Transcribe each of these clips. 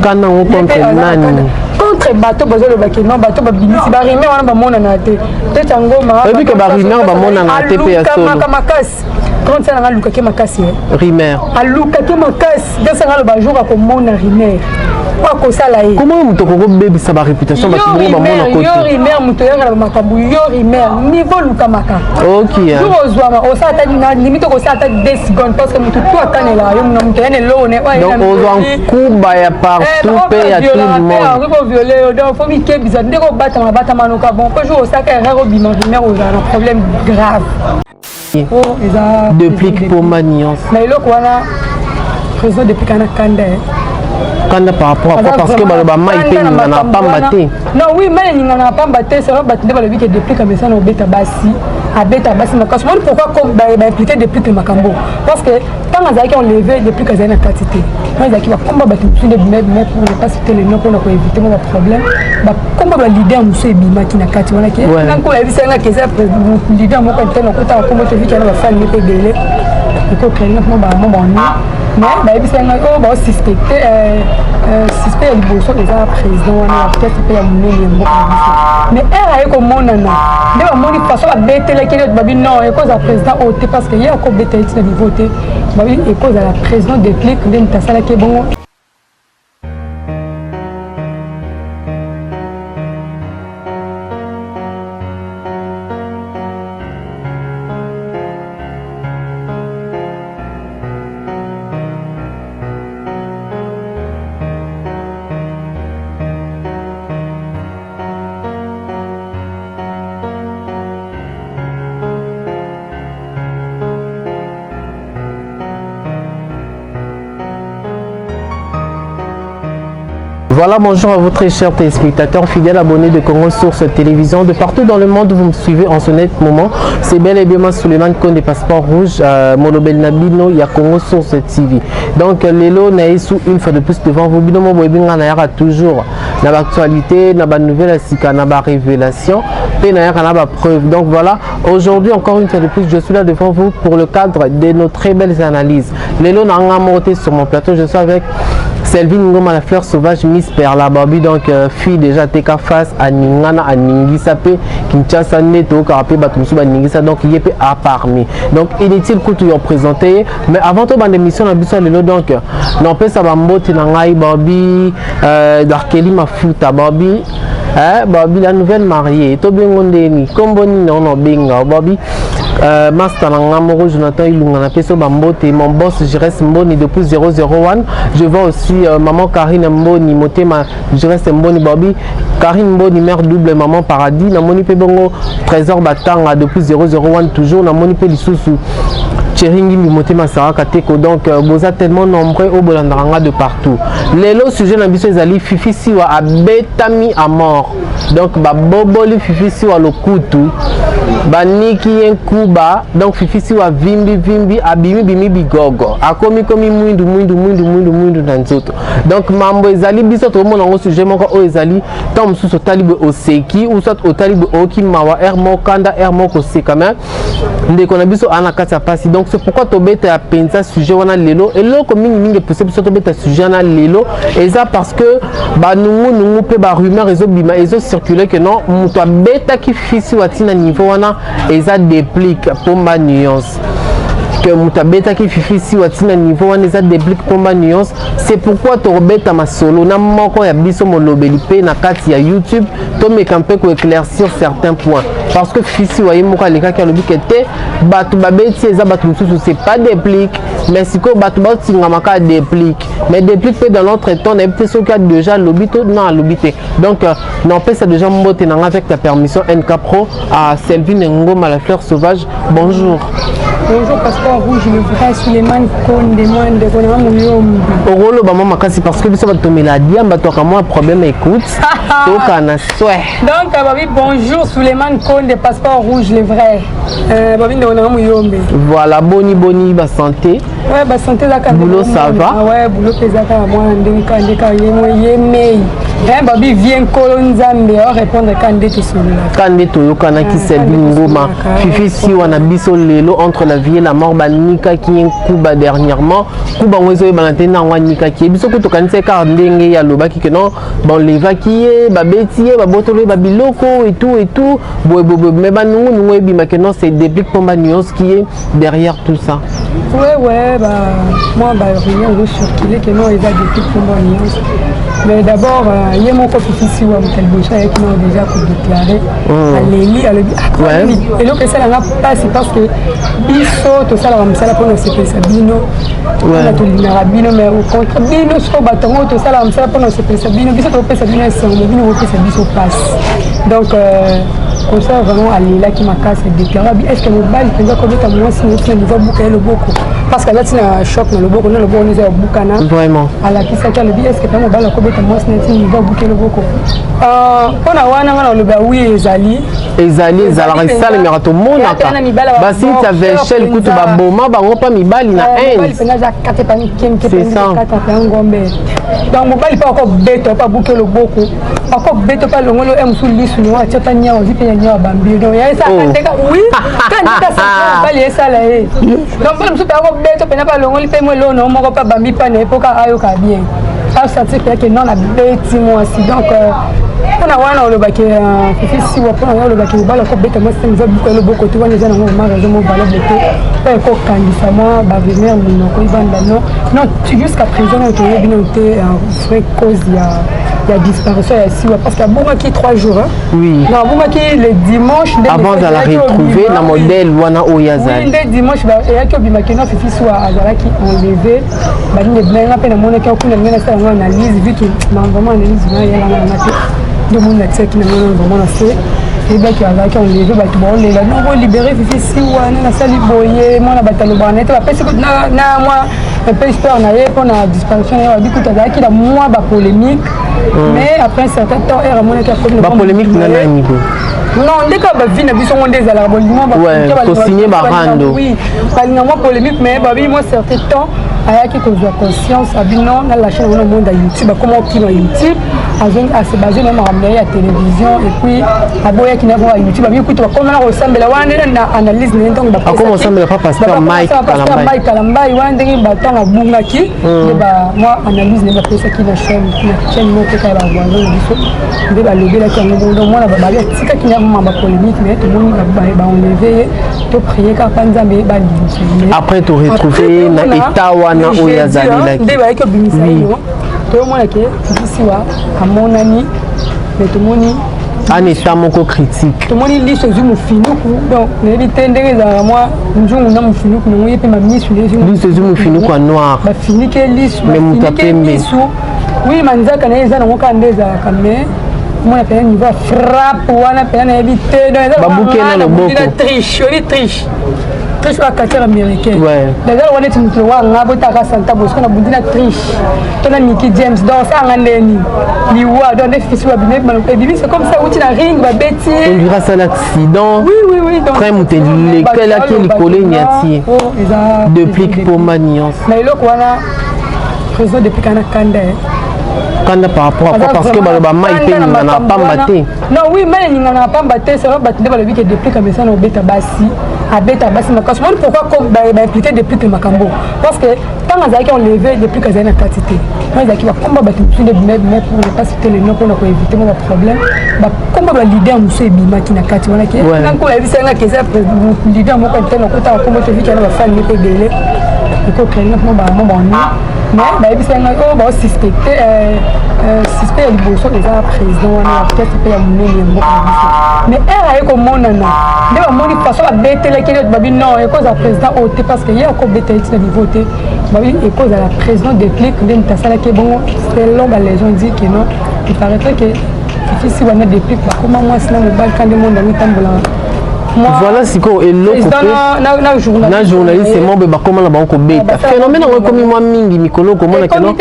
Kana on contre nani? Contre bateau bazolo bakino bateau babinisi ba rimer wana ba mona na te. Te changoma. Et puis que ba rimer ba mona na te pe ya solo. Makasi. Quand ça nga luka ke makasi. Rimer. Aluka ke makasi. De ça nga ba jour ko mona rimer. Quoi ça là? Comment on te baby sa réputation ba tibou ba mona côté? Yo rimer muto ya na makambu yo rimer niveau luka maka. OK. Jour ozwa o sa ta na limite ko sa ta 10 secondes parce que muto tout akanela yo muto ya ne lo ne. Donc on en kuba ya partout pe ya tout le monde. On va violer donc faut mi ke bizarre ndeko bata manuka bon peu jour ça ka rero bima rimer o un problème grave. Oh, déplique pour maniance. Mais le quoi là président depuis kana kanda. Kanda par rapport à quoi? Parce que bah maïté n'a pas batté. Non oui mais il n'a pas batté c'est vrai batté dans le vie que déplique comme ça no beta bassi à beta bassi mais parce que pourquoi comme bah impliquer déplique makambo parce que quand on a qui on levé déplique à une quantité moi il a qui va combat battre tout de mais pour ne pas citer les noms pour éviter mon problème bah combat ba leader monsieur bima qui na kati wana qui quand on a vu ça que ça leader moi quand on a comment te vie qui a la fan ne peut gueuler et que créer non bah mon mais bah il s'est on va suspecter suspect le bosso des président on a peut-être pas mais elle a comme mon nana de ba moni façon à bête les qui babi non et cause à président ôté parce que il y a encore bête ici de voter babi et cause à la président de clic d'une tassala qui bon. Voilà, bonjour à vous très chers téléspectateurs, fidèles abonnés de Congo Source Télévision. De partout dans le monde, vous me suivez en ce net moment. C'est bel et bien moi, Suleiman Konde, passeport rouge, Molobel Nabino, il y a Congo Source TV. Donc, Lelo Naïsou, une fois de plus devant vous, Binomo Boebinga Nayara toujours dans l'actualité, dans la nouvelle, dans la révélation, et dans la preuve. Donc voilà, aujourd'hui, encore une fois de plus, je suis là devant vous pour le cadre de nos très belles analyses. Lelo Nanga monté sur mon plateau, je suis avec Selvine Ngoma la fleur sauvage Miss Perla Babi, donc fille déjà teka face à Ningana à Ningisa pe Kinshasa neto karapé batumusu ba Ningisa donc il est à parmi. Donc inutile que tu y présenté mais avant tout dans l'émission na biso lelo donc non pe ça va mbote na ngai Babi d'Arkeli Mafuta Babi Babi la nouvelle mariée to bengo ndeni komboni non benga Babi Master Nangamoro Jonathan Ilunga Peso Bambote, mon boss je reste Mboni depuis 001. Je vois aussi maman Karine Mboni, Motema, je reste Mboni Bobby, Karine Mboni, mère double maman paradis, Namoni Pebongo, Trésor Batanga depuis 001 toujours, Namoni Pelisusu. Cheringi Motema Sarah Kateko, donc vous êtes tellement nombreux au Bolandaranga de partout. Les lots sujets n'ambitieux Ali Fifi Siwa a bétami à mort. Donc Boboli Fifi Siwa le coutou. Baniki en Kuba, donc Fifi Siwa Vimbi Abimi Bimi Bigogo. A komi Mwindu Nanzoto. Donc Mambo Ezali Biso tout le monde en sujet mon o Ezali Tom sous au talib au Seki ou soit au talib au Kimawa Hermo Kanda Hermo Kose quand même. Dès qu'on a biso Anakata Passi. Donc c'est pourquoi tu as pensé sujet wana lelo et là comme mingi possible sur tu sujet wana lelo et ça parce que bah nous peut ba rumeur réseau bima et circuler que non muto beta qui fisi watina niveau wana et ça déplique pour ma nuance que mutabeta qui fifi si watina niveau wana ça déplique pour ma nuance c'est pourquoi tu rebeta ma solo na moko ya biso molobeli pe na kati ya YouTube to me camper ko éclaircir certains points parce que fisi wa yemoka leka ka lobi kete batu babeti eza batu mususu c'est pas déplique mais si ko batu ba tinga maka déplique mais déplique pe dans notre temps na peut ce cas déjà lobito non lobité donc non peut ça déjà mbote na avec ta permission NK Pro à Selvine Ngoma la fleur sauvage. Bonjour. Bonjour passeport rouge le vrai Suleiman Konde demande de connaître mon yom. Orolo ba mama kasi parce que biso ba tomela diamba to ka moi problème écoute. To kana souhait. Donc babi bonjour Suleiman Konde passeport rouge le vrai. Babi de connaître mon yom. Voilà boni ba santé. Ouais, bah santé la boulot ça va? Ouais, boulot pesaka moi ndeka yemei. Babi vient kolonzambe répondre kande to solola. Kande to yokana ki selbi ngoma. Fifi si wana biso lelo entre la vie et la mort banika ki kuba dernièrement. Kuba ngwezo banate na wanika ki biso ko to kanise ka ndenge ya loba ki que non bon leva ki babeti babotolo babiloko et tout mais banu nous bima que non c'est des big pomba nuance qui est derrière tout ça. Ouais bah moi bah rien de circuler que non il va des big pomba nuance. Mais d'abord il y a mon copain ici ou tel bocha qui m'a déjà déclaré à Léli à le et donc ça n'a pas c'est parce que biso to ça la msala pour nous c'est Sabino on a tout le rabino mais au contre bino so batongo to ça la msala pour nous c'est Sabino biso to pesa bino c'est on bino au pesa biso passe donc comme ça vraiment à Léla qui m'a cassé déclaré est-ce que le bal peut dire comment moi si on niveau bouquet le beaucoup parce que là c'est un choc dans le beaucoup on est au boucana vraiment à la qui ça le dit est-ce que vraiment bal ko beta moi si on niveau bouquet le beaucoup on a wana le ba oui ezali ezala risala mais to monaka basi ta vechel kutu ba boma bango pa mibali na c'est ça donc mobali pas encore bête pas bouquet le beaucoup encore bête pas longolo emsu lisu ni wa tata nya ozi pe nya bambi donc ya ça kateka oui quand ça bali ça là donc pas emsu pas encore bête pe na pas longolo pe mo lo no mo pas bambi pa ne poka ayo ka bien ça sentir que non la bête moi aussi donc on a wana le baké fifi si wa pour le baké bala ko bête moi c'est nous beaucoup le beaucoup tu vois les gens ont raison mo bala bête pas ko kanisa moi ba venir no ko ibanda non jusqu'à présent on est bien noté en vrai cause il y a disparition ici parce qu'il y a beaucoup qui 3 jours oui non beaucoup qui le dimanche avant de la retrouver la modèle wana oyazali oui le dimanche ba et que bimakena fifi soit azala qui enlevé ba ni bien pe na mona ka kuna ngena sa ngona analyse vite vraiment analyse na ya na de mon accès qui n'a vraiment assez et bien qui a enlevé ba tu bon les là on libérer fifi si wana na sali boyer moi na batalo banete ba pesi na moi un peu histoire na ye pour la disparition ya biku ta ki la moi ba polémique mais après un certain temps era mon ka ba polémique na niveau non ndeka ba vina biso ngonde ezala bolimo ba to signer ba rando oui balinga moi polémique mais ba bi moi certain temps ayaki kozwa conscience abino na la chaîne au monde à YouTube comment kino YouTube à se baser même en la télévision et puis aboya qui n'a pas YouTube abi kuto comme na ressemble wana na analyse ne donc ba comment ça me pas pasteur Mike Kalambai wana ngi ba tanga bunga ki ba moi analyse ne ba pesa ki na chaîne mo ke ka ba wanzo biso de ba lever la qui ngo moi na ba ba tika ki na ba polémique mais tout le monde ba enlever to prier ka panza me ba après tu retrouver na état wana oyazali la de ba ke bimisa yo to mo na ke ici wa amonani mais tout le monde un état moko critique tout le monde dit ce jour finuku donc ne tendere za moi njungu na mfinuku no yepe ma misu les lui ce jour finuku en noir ba finike lisu mais mutapembe oui manzaka na eza na ngoka ndeza kamé moi na pena niveau frappe wana pena na éviter ba bouquet na le boko triche à caractère américain. D'ailleurs, on est une loi, on a voté à Santa Bosco, on a voté la triche. On a Nicky James, dans ça, on a ni wa, dans des fils, c'est comme ça, où tu as ring, ma bêtise. Et grâce à l'accident, oui. Très mouté, lesquels à qui les collègues n'y a-t-il depuis que pour Maniance. Mais là, on a président depuis qu'on a Kanda. Kanda par rapport à quoi? Parce que le Bama il paye, il n'a pas battu. Non, oui, mais il n'a pas battu, c'est vrai, battu dans le week-end depuis comme ça, on bête à Bassi. Abeta basi makasi moi pourquoi comme ba impliqué depuis que makambo parce que tant azaki on levé depuis que zana quantité moi azaki ba combat ba tout de mais pour ne pas citer les noms pour éviter mon problème ba combat ba leader muso ebima ki na kati wana ki nan ko ebi senga ke ça leader mo ko tellement ko ta ko mo te viki na ba fan ni pe délai ko créer mo ba mo bonni mais ba ebi senga ko ba suspecté suspect du bosso des président wana peut-être pe ya munene mo mais era eko monana de ba moni façon ba betele kene babi non et cause à président ôté parce que il y a encore betele de niveau té babi et cause à la président déclic de ntasala ke bon selon ba les gens dit que non il paraîtrait que si on a des pics comment moi sinon le bal quand le monde a mis tambola voilà siko eloko na journaliste mo be bakoma na bango kobeta phénomène ngo komi mwa mingi mikolo komona keno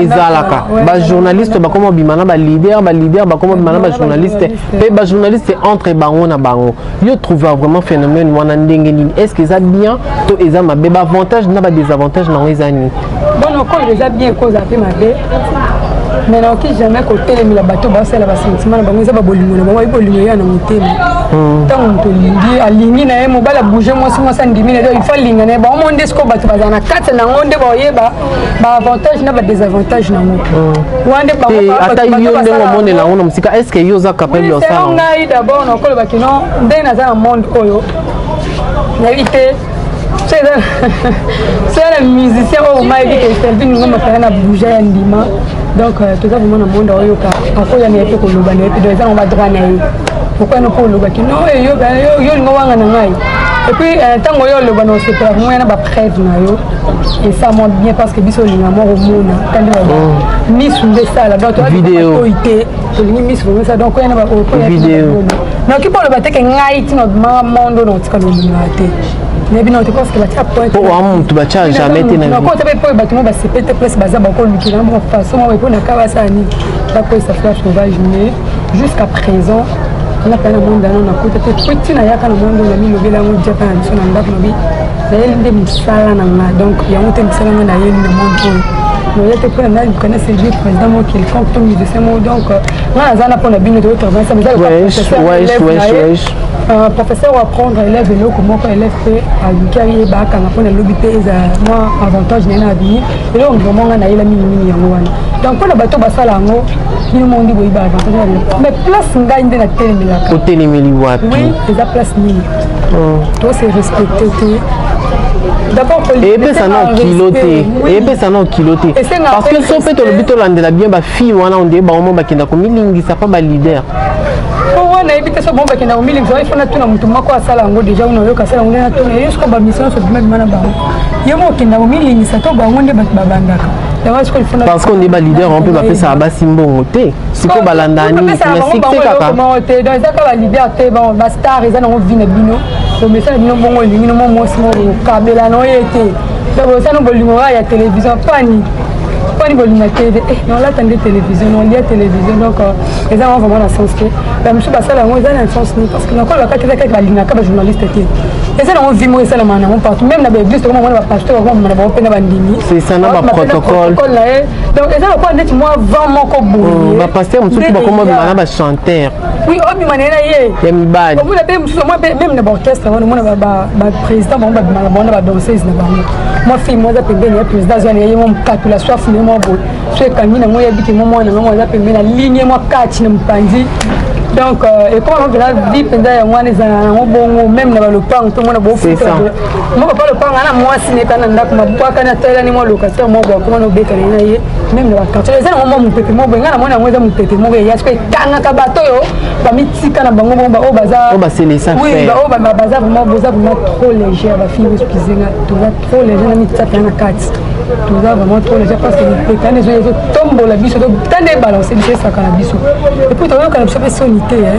ezalaka ba journaliste bakoma bimana ba leader bakoma bimana ba journaliste pe ba journaliste entre bango na bango yo trouver vraiment phénomène wana ndenge nini est-ce que ça bien to eza mabe ba avantage na ba désavantage na ezani bon ko déjà bien cause a fait mabe mais non qui jamais côté les la bateau ba sala ba sentiment na bango za ba bolingo na bango bolingo ya na motema tant on te lingi alingi na mo bala bouger moi si moi ça ndimi na il faut linga na ba monde ce ko bato ba na kate na ngonde ba yeba ba avantage na ba désavantage na mo wande ba ata yo nde mo monde na ono musika est-ce que yo za capable yo ça on a d'abord on ko ba kino nde na za monde oyo na vite c'est un musicien au m'a dit que c'est une ngoma kana bouger ya ndima donc tout ça vraiment na monde oyo ka akoya na epe ko loba na epe donc on va droit na yo pourquoi non pour loba ki non yo ngowanga na ngai et puis tango yo loba no c'est pour moi na ba preuve na yo et ça montre bien parce que biso linga mo romona kandi ba miss de ça là donc vidéo ité to lingi miss de ça donc on va au vidéo non qui pour le battre que ngai ti no monde no tika no linga mais bien tu penses que la tape pour un tu vas jamais te non quand tu peux pas bâtiment va se péter place bazar ba ko luki na mo façon moi pour na kawasa ni ba ko ça flash sauvage mais jusqu'à présent on a pas le monde dans na côté petit na yaka na monde na mi lobela mo japa na biso na ndako bi na yende misala na nga donc ya mote misala na yende na monde no yete pour na du kana c'est juste président mo quelqu'un comme il disait mo donc na zana pour na bino de travail ça me dit professeur va prendre élève et comment élève fait à l'ukaye ba kana pour na lobité moi avantage na avenir et là on vraiment na ila mini yango wana donc pour na bato basala ngo ni monde boy ba avantage mais place ngai ndena telemela ka telemeli wapi oui c'est place ni toi c'est respecté d'abord et puis ça non kiloté et puis ça non kiloté parce que so fait le but landela bien ba fille wana on dit ba mo ba kenda ko milingisa pa ba leader na éviter ce bon ba kenda ko milingisa il faut na tuna mutu mako asala ngo déjà uno yo kasala ngo na tuna yesko ba mission so bima bima na ba yo mo kenda ko milingisa to ba ngo nde ba bandaka parce qu'on est ba leader on peut pas faire ça ba simbongo té siko balandani na sikte kaka donc ça ka ba liberté bon ba star eza na vie na bino o message bino bongo lingi no mo simo kabela no yete donc ça no bolingo ya télévision pani bolingo TV non là tande télévision non lié télévision donc eza vraiment na sens que ba monsieur ba sala ngo eza na sens ni parce que na ko la kati ka ba linga ka ba journaliste té eza na vie mo eza na mana partout même na ba église comme na ba pasteur comme na ba pe na ba ndimi c'est ça na ba protocole donc eza ko net moi vraiment ko boye ba pasteur musuku ba comme na ba chanteur oui obi manena ye ya mibali on a musuku moi même na ba orchestre moi ba président ba ba danseuse na ba moi fille moi za pembeni ya président zone ye mo katula soif ne mo bo so kamina mo ya biki mo na mo za pembeni na ligne mo kati na mpandi donc et quand on a vie pendant ya mwana za na bongo même na ba lopang to mo na bo futa mo ba lopang na moi sineta na ndako mabwaka na tela ni mo location mo bo ko no beta na ye même na ba quartier eza mo mupete mo benga na mo na mo za mupete mo ya so kanga ka bato yo ba mitika na bango ba o baza o ba c'est les ça oui ba o ba baza vraiment boza vraiment trop léger ba fille excusez-moi tout va trop léger na mitika na kati tout va vraiment trop léger parce que le temps des yeux tombe la biso donc tant de balancer c'est ça kana biso et puis toi quand tu fais sonité hein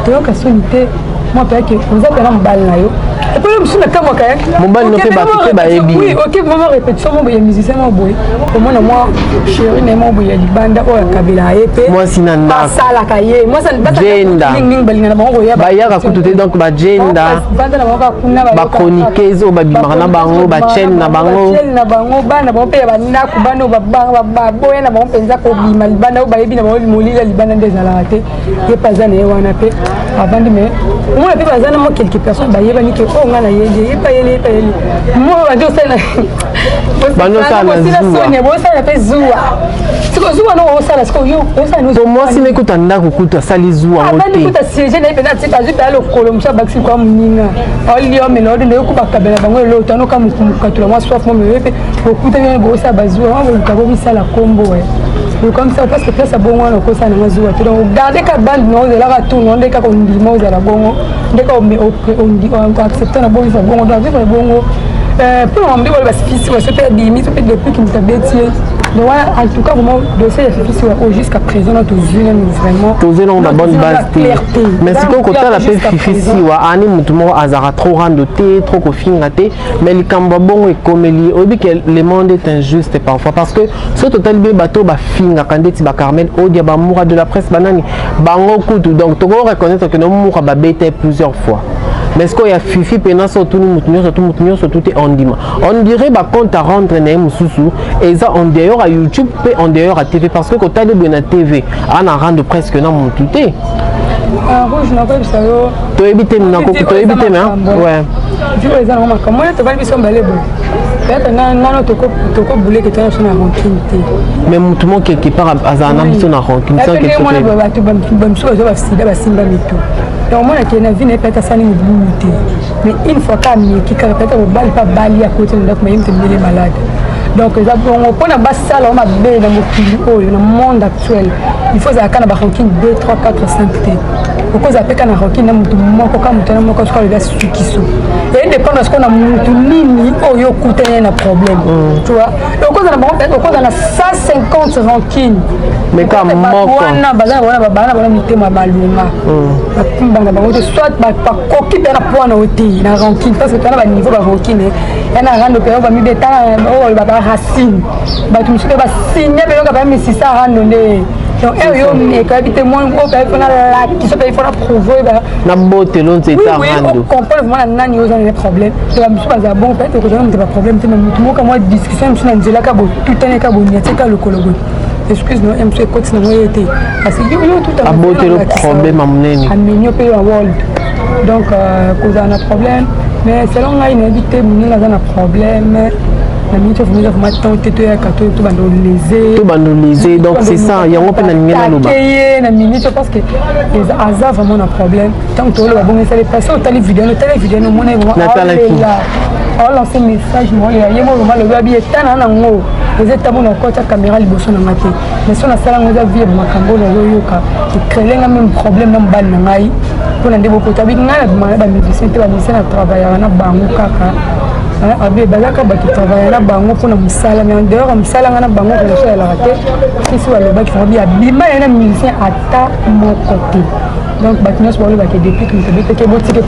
toi quand sonité moi peut que vous avez un bal na yo et puis je suis na kama ka mon bal no pe ba ebi oui OK moment répétition mo boye musicien mo boye au moins moi chérie ne mo boye libanda o kabila epe moi sinanda sala ka ye moi ça ning balinga na bango ya ba ya ka kututé donc ba genda banda na bango kuna ba chroniqueuse o ba bimaka na bango ba chaîne na bango bana bango pe ba ndaku bana ba boye na bango penza ko bima libanda o ba yebi na bango molila libanda ndezala te ye pazana ye wana pe abandi me moi pe pazana mo quelques personnes ba yeba ni ke o ngana ye pa yeli moi ba do sala bano sana zuwa bo sala pe zuwa siko zuwa no o sala siko yo o sala no to moi si mekuta ndako kuta sali zuwa mote abandi kuta siege na pena tita zuta lo kolomsa baxi kwa muninga oli o melodi le ku bakabela bango lo tano ka mukatula moi soif mo mepe okuta bien bo sala bazuwa o ka bo misala kombo comme ça parce que ça bon on ko ça na zuwa to donc garder ka bande no de la tout non de ka ko ndimo za la bongo de ka on accepter na bongo ça bongo donc vivre bongo pour on dit voilà fils ouais se faire des mis depuis qu'il t'a bêtier Donc en tout cas vraiment dossier jusqu'à présent notre zone vraiment posé dans la bonne base mais c'est qu'on côté la paix fifi si wa ani mutumo azara trop rando té trop kofinga té mais le kamba bon et comme li que le monde est injuste parfois parce que ce total be bateau ba finga kandeti ba Carmen odia ba moura de la presse banani bango kutu donc to reconnaître que no moura ba bête plusieurs fois. Mais ce qu'il y a fifi pendant surtout tout est en dimanche. On dirait bah compte à rendre n'aime sous et ça en dehors à YouTube et en dehors à TV parce que quand tu as de TV on a rendu presque non mon tout est. Rouge n'a pas ça yo. Tu évites mais tu évites mais ouais. Tu vois ça comment tu vas bien somber bon. Peut-être non toko boulé que tu as sur la rancune. Mais tout le monde quelque part à un ambition à rancune ça quelque chose. Donc moi qui na vie n'est pas ça ni limité mais une fois quand qui peut-être au bal pas bali à côté donc mais il est malade donc on prend la basse salle on a bien dans le monde actuel il faut ça quand ba ranking 2 3 4 5 t pourquoi ça fait quand na ranking na mutu moko kama mutana moko kwa le suki kiso et dépend de ce qu'on a mutu nini o yo kutene na problème tu vois donc on a bon peut-être on a 150 ranking mais comme moko wana bazana wana mitema balunga bana bango soit ba koki na point na oti na ranking parce que kana ba niveau ba ranking na rando pe ba mi beta o ba racine ba tu msike ba signer pe ba mi 600 rando ne donc yo ne ka bité moi o ka fona la qui se peut faut la prouver ba na bote l'on c'est ta rando comprendre moi nani yo ont des problèmes to ba msu ba bon peut-être que je n'ai pas problème te mutu mo comme discussion msu na nzela ka bo tout un ka bo nyate ka le kologo excuse-moi je suis coach na moi été parce que yo tout à aboter le problème à monene amenyo pe wa world donc cause un problème mais selon moi il éviter mon là un problème na minute vous avez maintenant této ya kato tout bandoliser donc c'est ça il y a un peu na ngena loba na minute parce que les hasard vraiment un problème tant que le bon c'est les personnes tali vidéo mon on lancer message moi il y a moi le babi est tana na ngo les états na côté caméra liboso na maté mais si on a sala ngoza vie makambo na yoka créer un même problème na mbali na ngai pour ndebo ko tabi ngala ba musicien te ba musicien na travailler na bango kaka abe bazaka ba qui travailler na bango pour na musala mais en dehors musala na bango ko so la raté si wala ba qui font bien bima na musicien ata mon côté donc bâtiment pour le baquet depuis que nous te que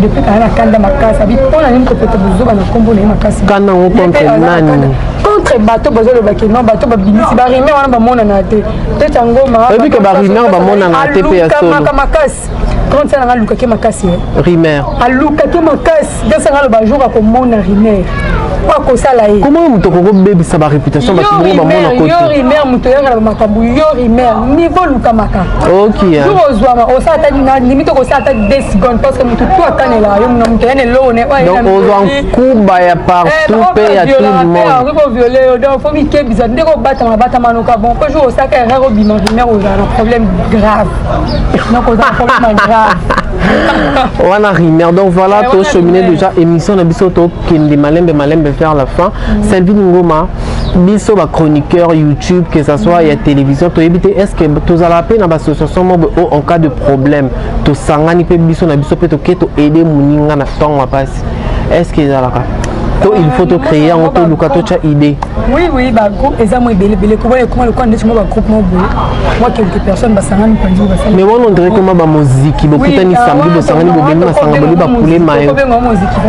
depuis quand la kanda makasa bi pona ni ko peut buzo bana kombo na makasa kana on contre nani contre bateau bazo le baquet non bateau ba bimisi ba rimer wana ba mona na te te tango ma et puis que ba rimer ba mona na te pe ya solo makasi quand ça na luka ke makasi rimer aluka ke makasi de ça na ba jour ko mona rimer quoi ça là comment muto ko bebi sa ba réputation ba ko ba mona ko yo rimer muto ya na makambu yo rimer niveau luka maka OK jour ozwa o sa ta na limite ko sa ta 10 secondes parce que muto tout akanela yo na muto ene lo ne donc ozwa kuba ya partout pe ya tout le monde on va violer donc faut mi ke bizarre ndeko bata manoka bon ko jour o sa ka erreur bima rimer o un problème grave donc on a un problème grave on a rimer donc voilà to cheminer déjà émission na biso to kende malembe faire la fin Selvin Ngoma biso ba chroniqueur YouTube que ça soit ya télévision to éviter est-ce que tous à la peine dans association mob en cas de problème to sangani pe biso na biso pe to keto aider muninga na tonga passe est-ce que ça la il faut te créer en tout le cas tu idée oui bah groupe les amis belé comment le compte moi groupe moi quelques personnes bah ça n'a pas dit mais on dirait comment ba musique beaucoup tani samedi bo sangani bo bema sangani ba poulet mayo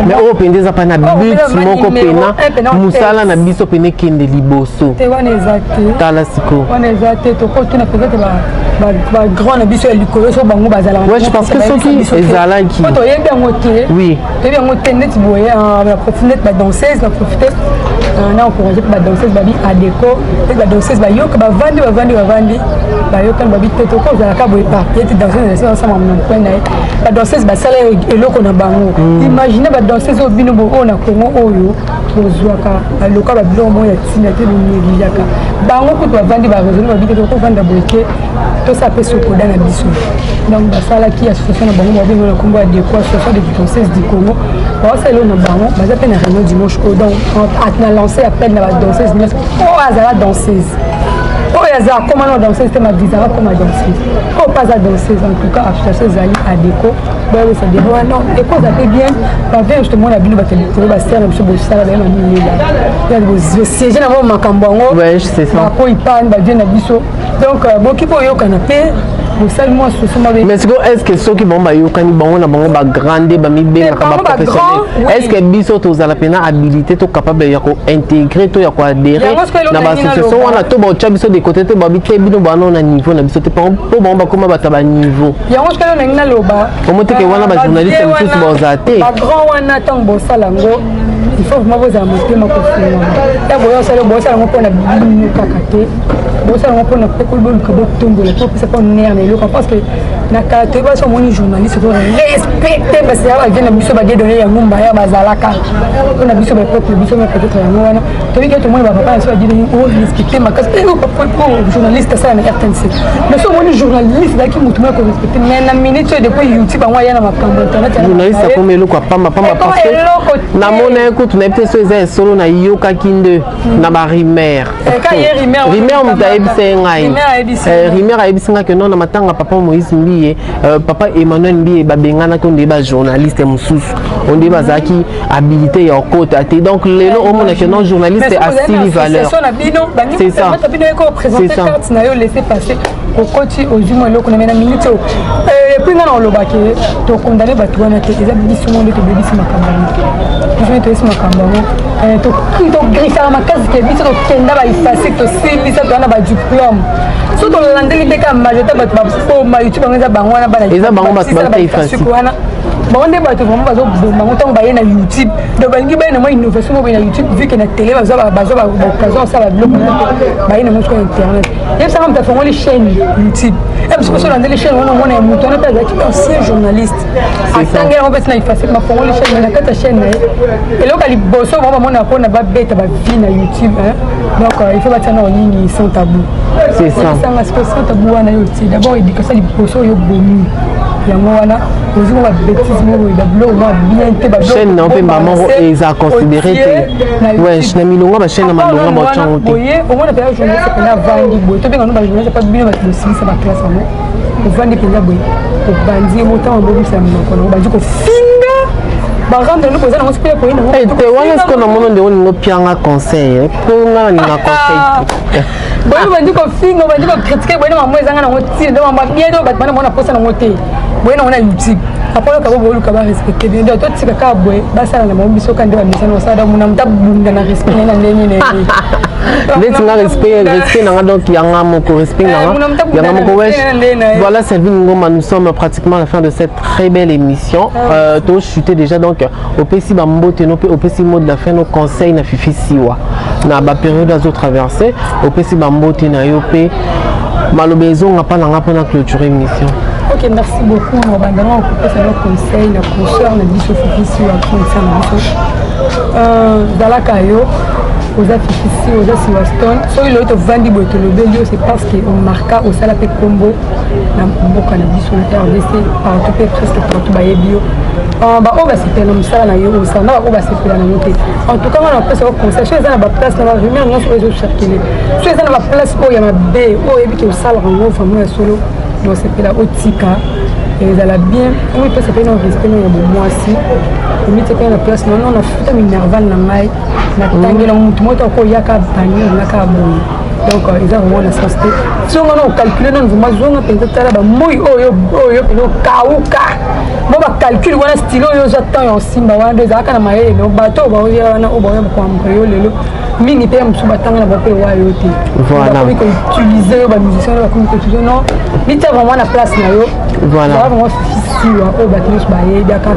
mais o pende za pana but moko pena musala na biso pene kende liboso te wana exact tala siko wana exact to ko tuna peut-être ba grand na biso likolo so bango bazala ouais je pense que ceux qui ezala qui to yebe ngote oui yebe ngote net boye la profondeur ba danseuse la profiter na encourager ba danseuse ba bi adeko ba danseuse ba yo ka ba vandi ba yo kan ba bi to ko za ka boye pa yete danseuse ça ensemble mon point na ba danseuse ba sala eloko na bango imaginez ba danseuse au bino bo na Congo oyo ozwaka aloka ba bilo mo ya tina te ni yaka bango ko to vandi ba raison ba bi to ko vanda boke to ça peut se coder na biso donc ba sala qui association na bango ba bi na kombo adeko association de danseuses du Congo ba sala na bango ba za pe na réunion dimanche donc on a lancé appel na ba danseuse mais oh azala danseuse oh il y a comment on danse, c'était ma visa, comment danser. Quand on passe à danser, en tout cas, à ce zali à déco, oui, ça dit, non, et quand ça fait bien, on vient justement la ville, on va te dire, bah, c'est un peu de ça, là, il y a des sièges, là, on m'a cambongo. Ouais, c'est ça. Après, il parle, bah, vient à biso. Donc, bon, qui peut y avoir un canapé. Mais est-ce que ceux qui vont grandir, est-ce que biso tous à la peine habilité tout capable de intégrer tout adhérer dans la situation on a tout bon chabiso de côté tout babité bino bano na niveau na biso te pas pour bon ba comment bataba niveau ya ngo skalo na ngina loba au moins que wana ba journaliste tous bozate ba grand wana tant bo salango il faut vraiment vous amoter ma confiance ya boyo sala bo salango pona binu kakate bo salango pona ko bo ko tumbo le ko ça pas nerve le parce que na kate ba so moni journaliste to respecter parce que ya vient na biso ba donner ya ngumba ya bazalaka on a biso ba propre biso ma peut-être ya ngwana to wi que tout le monde va pas so dire oh respecter ma parce que pour journaliste ça na RTNC mais so moni journaliste là qui mutu ma ko respecter mais na minute de ko YouTube en ya na makambo internet journaliste comme le quoi pamba parce que na mona écoute na peut so eza solo na yoka kinde na ba rimer rimer mutaibise ngai rimer aibise que non na matanga papa Moïse Mbiye papa Emmanuel Mbiye babengana ko ndeba journaliste mususu on dit bazaki habilité ya côté até donc les noms on que non journaliste a si valeur c'est ça présenter carte na yo laisser passer au côté au jumeau loko na minute et puis na lobaki to condamner batu wana te eza biso monde to bebisi makambo je vais te laisser makambo to griffer ma case que biso to kenda ba effacer to simisa to na ba diplôme so to landeli te ka majorité batu ba ma YouTube ngeza bangwana bana eza bango ba effacer bon on bato vraiment bazo bomba tant baye na YouTube donc balingi baye na moi innovation baye na YouTube vu que na télé bazo occasion ça va bloc baye na moi sur internet et ça on peut faire les chaînes YouTube et parce que sur les chaînes on a muto na page qui ancien journaliste atanga on peut na effacer ma faire les chaînes na kata chaîne et là kali bosso on na ko na ba beta ba vie na YouTube donc il faut battre en ligne sans tabou c'est ça ça nga sans tabou na YouTube d'abord il dit que ça les bosso yo bomu yango wana ozo ba bêtise mo ba blog ba bien te ba chaîne on peut maman et ça considérer ouais je n'ai mis longa ba chaîne na malonga ba chango te oye au moins la journaliste que na vandi boy to benga no ba journaliste pas bien ba si ça ba classe mo o vandi penza boy o bandi mo ta mo bisa mo ko no ba jiko finga ba rendre no poza na mo spele ko ina te wana ce qu'on a mono de on no pianga conseil ko nga ni na conseil boy ba jiko finga ba jiko critiquer boy na mo ezanga na mo ti do ba bien do ba bana mo na posa na mo te boy na ona YouTube apolo ka bo luka ba respecter bien do to tika ka boy ba sala na mo biso ka ndeba misano sada muna mtabunga na respect na ndeni ne Dès nga respect na donc yanga moko respect na yanga moko wesh voilà Sylvie Ngoma nous sommes pratiquement à la fin de cette très belle émission to chuté déjà donc au PC Bambote no au PC mode la fin nos conseils na fifi siwa na ba période azo traverser au PC Bambote na yope malobezo nga pa na pona clôturer émission. Ok, merci beaucoup. On va d'abord couper ça notre conseil, la consoeur, la biche fifi siwa conseil na biche dans la caillou aux affiches aux Weston so il auto vandi boto le belio c'est parce que on marqua au sala pe combo na mboka na biso na RDC partout presque partout ba bio ba on va se faire comme ça na yo ça na on va se faire na moté en tout cas on a fait ça conseil chez na ba place na rumeur non sur les circuler chez na ba place o ya mabe o ebi ke sala rango famille solo no se fait la otika et ça la bien oui peut se faire un respect no ya moi aussi on met ça na place non on a fait un nerval na mai na tangela mutu moto ko yaka banyo na ka boy donc ils ont vraiment la société si on a calculé non vous mazonga penza tala ba moi oyo pelo kauka bo ba calcul wana stylo yo j'attends yo simba wana des aka na maye no bato ba yo wana o ba yo ko ambriyo lelo mingi pe msuba tanga na ba pe wa yo te voilà ko utiliser ba musicien ba ko utiliser non mita vraiment na place na yo voilà vraiment si wa o ba tous ba ye da ka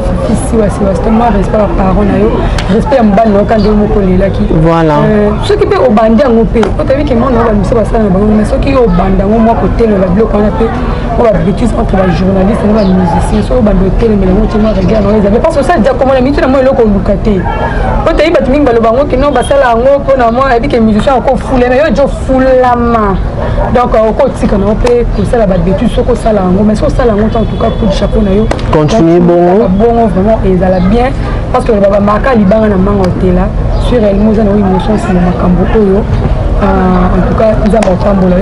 si wa c'est moi respect par parole na yo respect mbali no kan de mo ko lela ki voilà ce qui peut au bandi en op o tabi que mon va monsieur ça na bango mais ce qui au banda moi côté le bloc on a fait on va bêtise entre la journaliste et les musiciens so bando télé mais moi tu me regarde on les avait parce que ça déjà comment la mitu na moi loko lukate o tabi bat mingi balo bango que non ba sala ngo po na moi avec les musiciens ko foule mais yo jo fulama donc ko tika na pe ko sala ba bêtise so ko sala ngo mais so sala ngo en tout cas pour chapeau na yo continuer bon vraiment et ça la bien parce que baba maka libanga na manga hôtel là sur elle moza na émotion c'est na makambo oyo en tout cas nzambe atambola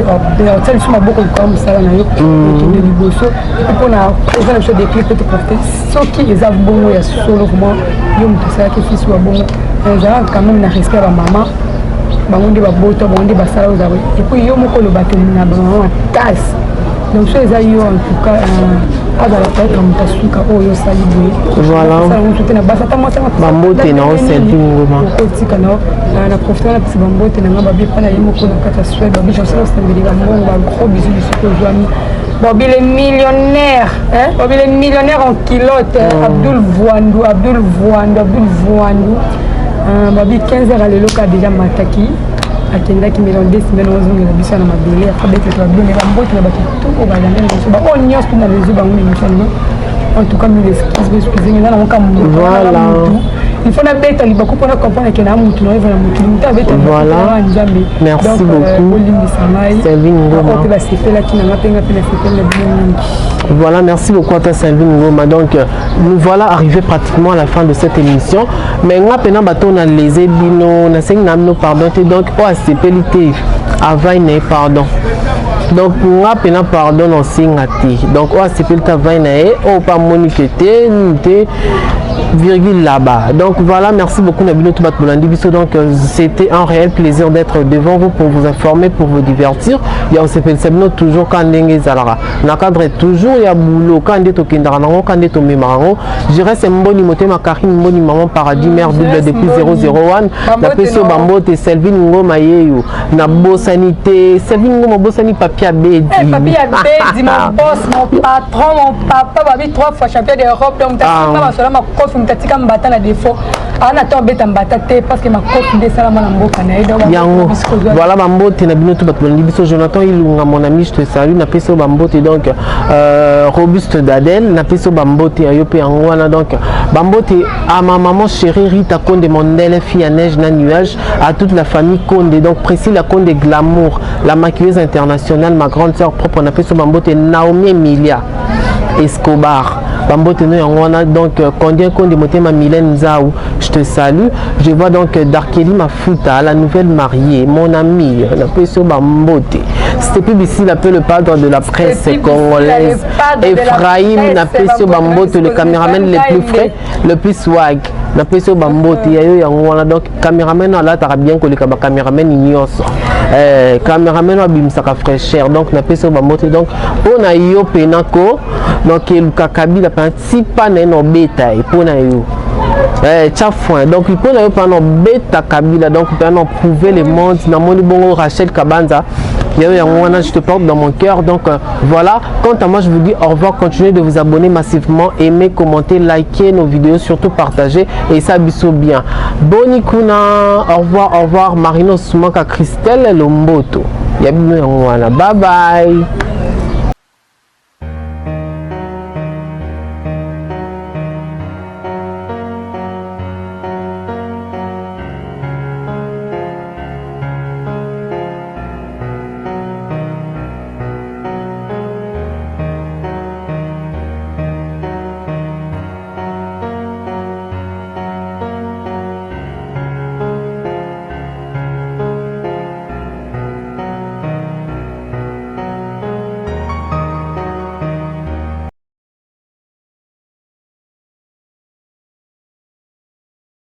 otsalisi maboko likolo mosala na yo okende liboso epuis mpona eza na biso déclic peut porte soki eza bongo ya solo vraiment yo moto asalaki fils wa bongo ezalaka quand même na respect ya bamama bango nde babota bango nde basala ozako epuis yo moko oloba te na bamama makasi donc so eza yo en tout cas azala peut-être moto asuka oyo osali boye te na basi ata bambote na oselvi ngoma okotika na profite na pesi bambote nanga babi mpana ye moko na kati ya suede babi jansel osembeli bambongo bagros bisu bisiko ozwami Bobby le millionnaire, hein? Bobby le millionnaire en kilote, Abdul Vouandou. Bobby 15 heures à l'éloca déjà mataki. Akenda qui mélange des semaines aux ongles, la bissa na mabélé, après d'être la bonne, la botte, la bâtie, tout au bas de la on y a ce qu'on a les yeux, en tout cas, nous excusez-moi, on a voilà. Il faut bête à l'ibako pour comprendre qu'il y a un mouton, voilà. Merci beaucoup. Voilà, merci beaucoup à Sylvie Ngoma. Donc, nous voilà arrivés pratiquement à la fin de cette émission. Mais nous avons bâton à les ébino, nous avons pardon, donc au ACPLT, avaine pardon. Donc, nous avons pardon en singati. Donc, au ACPLT avaine, au pas moniqueté, virgule là-bas. Donc voilà, merci beaucoup Nabino Toubat Bolandi Bisso. Donc c'était un réel plaisir d'être devant vous pour vous informer, pour vous divertir. Il y a aussi Sabino toujours quand Nengue Zalara. Nakadre toujours il y a boulot quand des tokindarango, quand des tomémarango. Je reste mboni moté ma Karine mboni maman paradis mère double depuis 001. La peso bambote Selvin Ngoma yeyo. Na bosanité, Selvin Ngoma bosani papier abedi. Papier abedi, mon boss, mon patron, mon papa, babi 3 fois champion d'Europe. Donc t'as pas ma mtatika mbata na défaut ana tombeta mbata te parce que ma coach de salama na mboka na ida voilà bambote na bino tout batolandi biso Jonathan Ilunga mon ami je te salue na peso bambote donc robuste d'Adèle na peso bambote ayo pe ngwana donc bambote à ma maman chérie Rita Konde Mondele fille à neige na nuage à toute la famille Konde donc Priscilla Konde Glamour la maquilleuse internationale ma grande sœur propre na peso bambote Naomi Emilia Escobar Bambote no yangwana donc combien de motema Mylène Zaou je te salue je vois donc Darkeli Mafuta la nouvelle mariée mon ami la peso Bambote c'était plus ici le padre de la presse congolaise Ephraim na peso Bambote le caméraman le plus frais le plus swag na peso Bambote yayo yangwana donc caméraman là t'as bien que le caméraman ignoce caméraman abimsaka fraîcheur donc na peso Bambote donc on a yo penako donc le kakabila petit panel no beta et pour na yo tchafouin donc il peut na yo pendant beta kabila donc pendant prouver le monde na moni bongo Rachel Kabanza je te porte dans mon cœur donc voilà, quant à moi je vous dis au revoir, continuez de vous abonner massivement, aimez, commentez, likez nos vidéos, surtout partagez et ça bisous bien. Boni kuna, au revoir Marino Soumaka Christelle Lomboto. Bye bye.